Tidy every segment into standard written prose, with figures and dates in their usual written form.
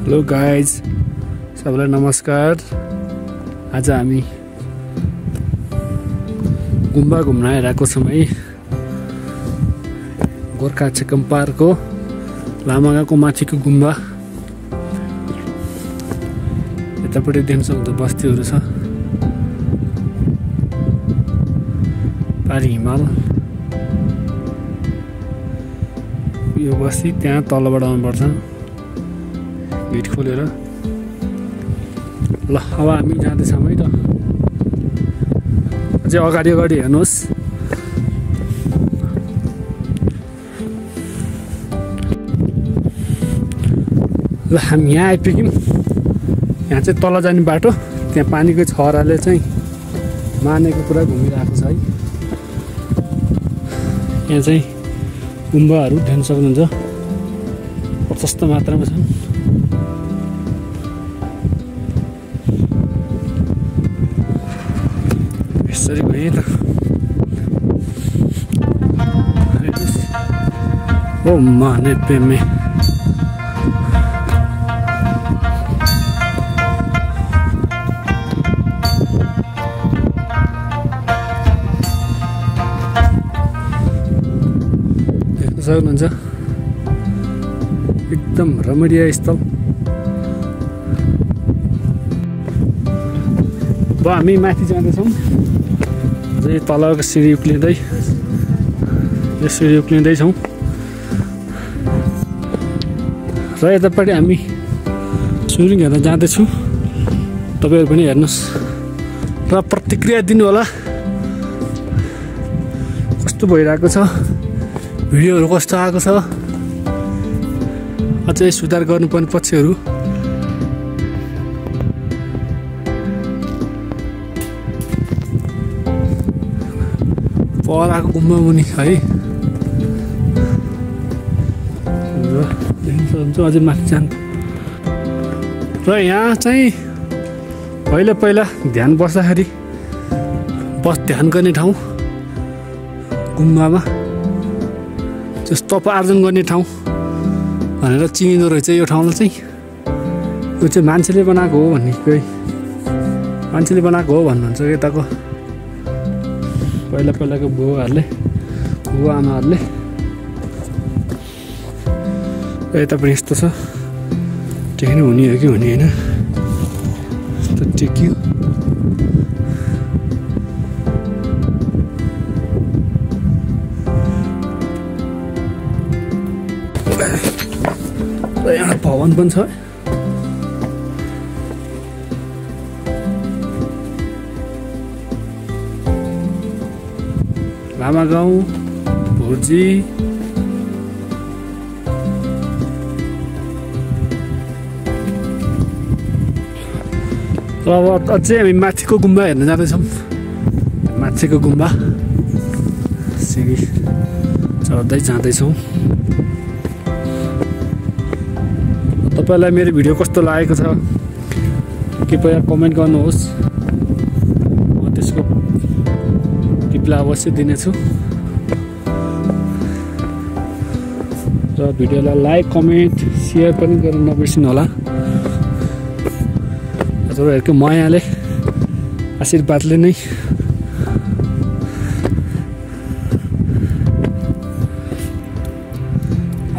Hello guys, सबैलाई नमस्कार। आज हामी गुम्बा घुम्न आइरहेको छौँ है। गोर्खा छेकम पार्कको लामागाउँको माथिको गुम्बा। यतापट्टि देख्न सक्दो बस्तीहरू छ, पारी हिमाल। यो बस्ती त्यहाँ तलबाट आउनुपर्छ गेट खोलेर। ल अब हामी जाँदैछौँ है त। अझै अगाडि हेर्नुहोस्। ल हामी यहाँ आइपुग्यौँ। यहाँ चाहिँ तल जाने बाटो, त्यहाँ पानीको छहराले चाहिँ मानेको पुरा घुमिरहेको छ है। यहाँ चाहिँ गुम्बाहरू देख्न सक्नुहुन्छ, प्रशस्त मात्रामा छन्। यसरी गएँ त। ओ माने पेमे देख्न सक्नुहुन्छ, एकदम रमणीय स्थल। अब हामी माथि जाँदैछौँ। अझै तलको सिँढी उक्लिँदै, यो सिँढी उक्लिँदैछौँ। र यतापट्टि हामी सुरुङ हेर्न जाँदैछौँ। तपाईँहरू पनि हेर्नुहोस् र प्रतिक्रिया दिनु होला, कस्तो भइरहेको छ, भिडियोहरू कस्तो आएको छ, अझै सुधार गर्नुपर्ने पक्षहरू। परको गुम्बा मुनि है, देख्न सक्नुहुन्छ। अझै माथि जानु। र यहाँ चाहिँ पहिला ध्यान बस्दाखेरि ध्यान गर्ने ठाउँ, गुम्बामा तप आर्जन गर्ने ठाउँ भनेर चिनिँदो रहेछ यो ठाउँलाई चाहिँ। यो चाहिँ मान्छेले बनाएको हो भन्ने, कोही मान्छेले बनाएको हो भन्नुहुन्छ यताको पहिलाको बुवा आमाहरूले। यता पनि यस्तो छ, टेक्नु हुने हो कि हुने होइन, यस्तो टेक्यो। यहाँ भवन पनि छ। लामागाउँ, भुर्जी, अब अझै हामी माथिको गुम्बा हेर्न जाँदैछौँ। माथिको गुम्बा सिँढी चढ्दै जाँदैछौँ। तपाईँलाई मेरो भिडियो कस्तो लागेको छ कृपया कमेन्ट गर्नुहोस्। म त्यसको रिप्लाई अवश्य दिनेछु। र भिडियोलाई लाइक, कमेन्ट, सेयर पनि गर्न नबिर्सिनु होला। तपाईँहरूको मायाले, आशीर्वादले नै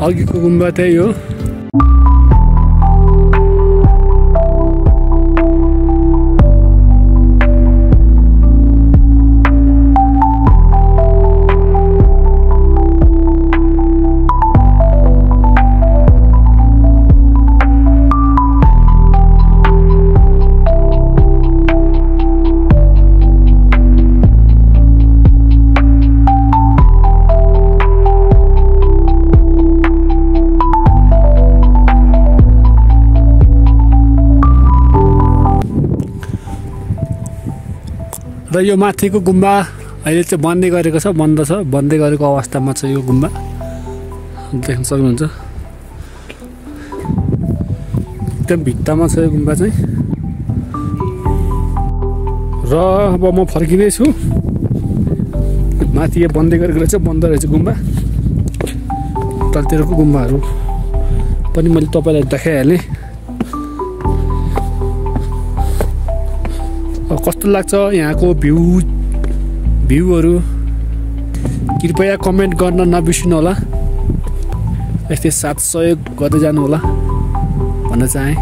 अघिको गुम्बा त्यही हो। र यो माथिको गुम्बा अहिले चाहिँ बन्दै गरेको छ, बन्दै गरेको अवस्थामा छ यो गुम्बा, देख्न सक्नुहुन्छ। एकदम भित्तामा छ यो गुम्बा चाहिँ। र अब म फर्किँदैछु। माथि यो बन्दै गरेको रहेछ, बन्द रहेछ गुम्बा। तलतिरको गुम्बाहरू पनि मैले तपाईँलाई देखाइहालेँ। कस्तो लाग्छ यहाँको भ्यूहरू कृपया कमेन्ट गर्न नबिर्सिनु होला। यस्तै साथ सहयोग गर्दै जानु होला भन्न चाहे।